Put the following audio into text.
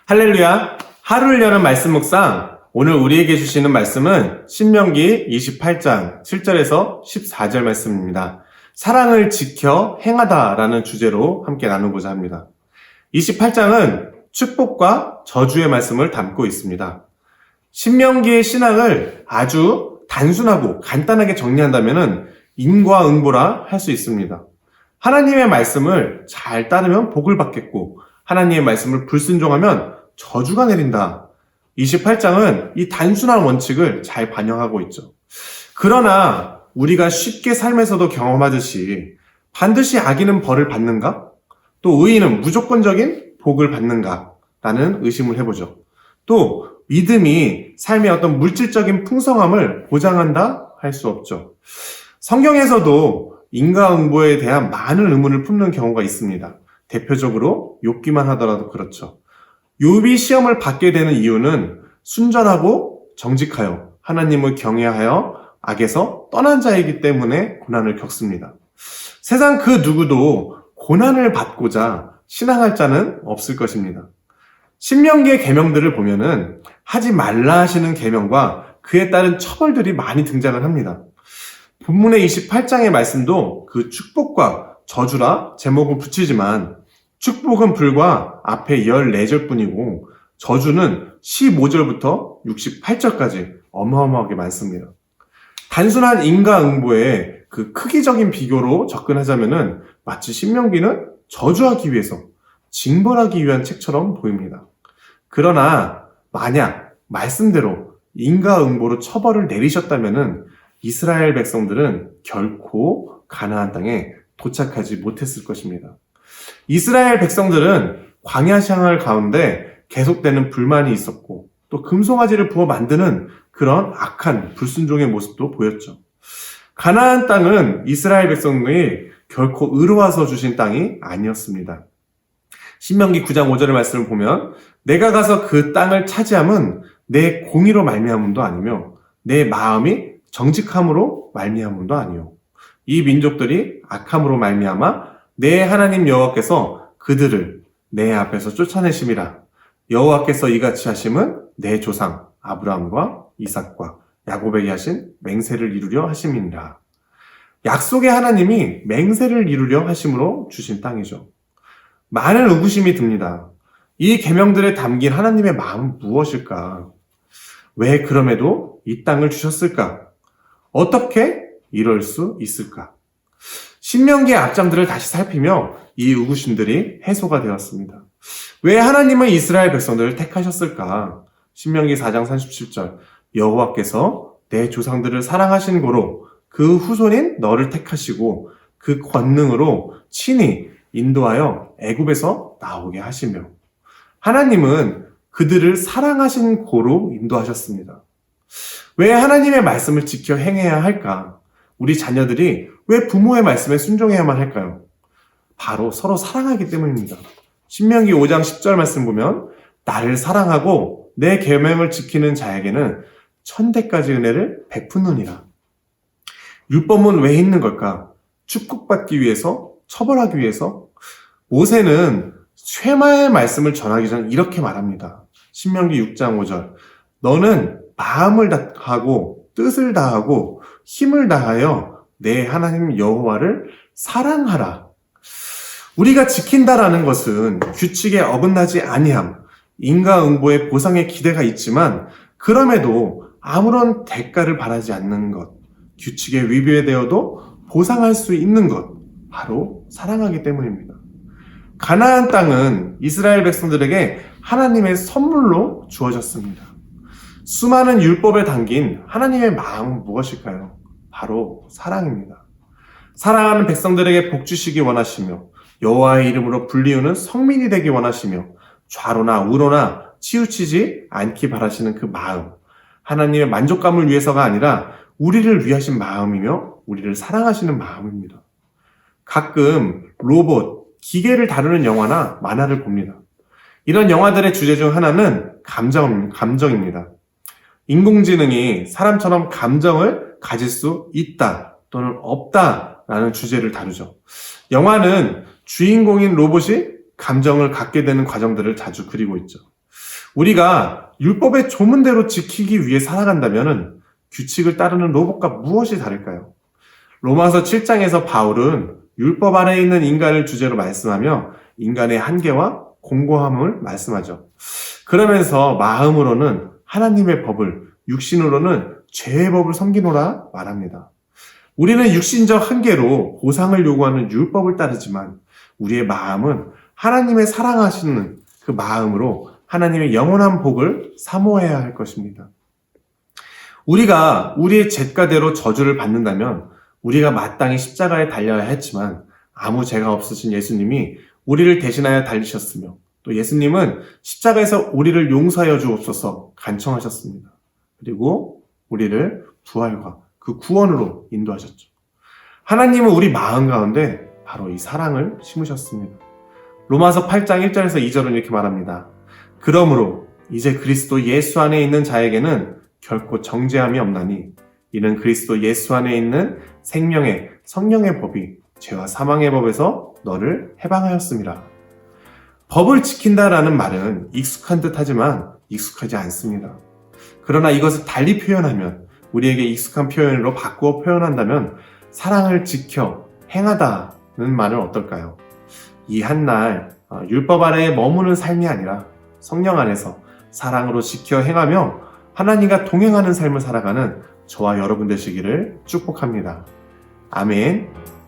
할렐루야! 하루를 여는 말씀 묵상. 오늘 우리에게 주시는 말씀은 신명기 28장 7절에서 14절 말씀입니다. 사랑을 지켜 행하다라는 주제로 함께 나누고자 합니다. 28장은 축복과 저주의 말씀을 담고 있습니다. 신명기의 신학을 아주 단순하고 간단하게 정리한다면 인과응보라 할 수 있습니다. 하나님의 말씀을 잘 따르면 복을 받겠고 하나님의 말씀을 불순종하면 저주가 내린다. 28장은 이 단순한 원칙을 잘 반영하고 있죠. 그러나 우리가 쉽게 삶에서도 경험하듯이 반드시 악인은 벌을 받는가? 또 의인은 무조건적인 복을 받는가? 라는 의심을 해보죠. 또 믿음이 삶의 어떤 물질적인 풍성함을 보장한다? 할 수 없죠. 성경에서도 인과응보에 대한 많은 의문을 품는 경우가 있습니다. 대표적으로 욥기만 하더라도 그렇죠. 욥이 시험을 받게 되는 이유는 순전하고 정직하여 하나님을 경외하여 악에서 떠난 자이기 때문에 고난을 겪습니다. 세상 그 누구도 고난을 받고자 신앙할 자는 없을 것입니다. 신명기의 계명들을 보면은 하지 말라 하시는 계명과 그에 따른 처벌들이 많이 등장을 합니다. 본문의 28장의 말씀도 그 축복과 저주라 제목을 붙이지만 축복은 불과 앞에 14절 뿐이고 저주는 15절부터 68절까지 어마어마하게 많습니다. 단순한 인과응보의 그 크기적인 비교로 접근하자면은 마치 신명기는 저주하기 위해서 징벌하기 위한 책처럼 보입니다. 그러나 만약 말씀대로 인과응보로 처벌을 내리셨다면은 이스라엘 백성들은 결코 가나안 땅에 도착하지 못했을 것입니다. 이스라엘 백성들은 광야 생활 가운데 계속되는 불만이 있었고 또 금송아지를 부어 만드는 그런 악한 불순종의 모습도 보였죠. 가나안 땅은 이스라엘 백성들이 결코 의로와서 주신 땅이 아니었습니다. 신명기 9장 5절의 말씀을 보면 내가 가서 그 땅을 차지함은 내 공의로 말미암음도 아니며 내 마음이 정직함으로 말미암음도 아니요 이 민족들이 악함으로 말미암아 내 하나님 여호와께서 그들을 내 앞에서 쫓아내심이라. 여호와께서 이같이 하심은 내 조상 아브라함과 이삭과 야곱에게 하신 맹세를 이루려 하심이니라. 약속의 하나님이 맹세를 이루려 하심으로 주신 땅이죠. 많은 의구심이 듭니다. 이 계명들에 담긴 하나님의 마음은 무엇일까? 왜 그럼에도 이 땅을 주셨을까? 어떻게 이럴 수 있을까? 신명기의 앞장들을 다시 살피며 이 의구심들이 해소가 되었습니다. 왜 하나님은 이스라엘 백성들을 택하셨을까? 신명기 4장 37절 여호와께서 내 조상들을 사랑하신 고로 그 후손인 너를 택하시고 그 권능으로 친히 인도하여 애굽에서 나오게 하시며 하나님은 그들을 사랑하신 고로 인도하셨습니다. 왜 하나님의 말씀을 지켜 행해야 할까? 우리 자녀들이 왜 부모의 말씀에 순종해야만 할까요? 바로 서로 사랑하기 때문입니다. 신명기 5장 10절 말씀 보면 나를 사랑하고 내 계명을 지키는 자에게는 천대까지 은혜를 베푸느니라. 율법은 왜 있는 걸까? 축복받기 위해서? 처벌하기 위해서? 모세는 쇠마의 말씀을 전하기 전 이렇게 말합니다. 신명기 6장 5절 너는 마음을 다하고 뜻을 다하고 힘을 다하여 내 하나님 여호와를 사랑하라. 우리가 지킨다라는 것은 규칙에 어긋나지 아니함, 인과응보의 보상의 기대가 있지만 그럼에도 아무런 대가를 바라지 않는 것, 규칙에 위배되어도 보상할 수 있는 것, 바로 사랑하기 때문입니다. 가나안 땅은 이스라엘 백성들에게 하나님의 선물로 주어졌습니다. 수많은 율법에 담긴 하나님의 마음은 무엇일까요? 바로 사랑입니다. 사랑하는 백성들에게 복 주시기 원하시며 여호와의 이름으로 불리우는 성민이 되기 원하시며 좌로나 우로나 치우치지 않기 바라시는 그 마음, 하나님의 만족감을 위해서가 아니라 우리를 위하신 마음이며 우리를 사랑하시는 마음입니다. 가끔 로봇, 기계를 다루는 영화나 만화를 봅니다. 이런 영화들의 주제 중 하나는 감정입니다. 인공지능이 사람처럼 감정을 가질 수 있다 또는 없다라는 주제를 다루죠. 영화는 주인공인 로봇이 감정을 갖게 되는 과정들을 자주 그리고 있죠. 우리가 율법의 조문대로 지키기 위해 살아간다면 규칙을 따르는 로봇과 무엇이 다를까요? 로마서 7장에서 바울은 율법 아래에 있는 인간을 주제로 말씀하며 인간의 한계와 공고함을 말씀하죠. 그러면서 마음으로는 하나님의 법을, 육신으로는 죄의 법을 섬기노라 말합니다. 우리는 육신적 한계로 보상을 요구하는 율법을 따르지만 우리의 마음은 하나님의 사랑하시는 그 마음으로 하나님의 영원한 복을 사모해야 할 것입니다. 우리가 우리의 죄가대로 저주를 받는다면 우리가 마땅히 십자가에 달려야 했지만 아무 죄가 없으신 예수님이 우리를 대신하여 달리셨으며 또 예수님은 십자가에서 우리를 용서하여 주옵소서 간청하셨습니다. 그리고 우리를 부활과 그 구원으로 인도하셨죠. 하나님은 우리 마음 가운데 바로 이 사랑을 심으셨습니다. 로마서 8장 1절에서 2절은 이렇게 말합니다. 그러므로 이제 그리스도 예수 안에 있는 자에게는 결코 정죄함이 없나니 이는 그리스도 예수 안에 있는 생명의 성령의 법이 죄와 사망의 법에서 너를 해방하였습니다. 법을 지킨다라는 말은 익숙한 듯 하지만 익숙하지 않습니다. 그러나 이것을 달리 표현하면 우리에게 익숙한 표현으로 바꾸어 표현한다면 사랑을 지켜 행하다는 말은 어떨까요? 이 한날 율법 아래에 머무는 삶이 아니라 성령 안에서 사랑으로 지켜 행하며 하나님과 동행하는 삶을 살아가는 저와 여러분 되시기를 축복합니다. 아멘.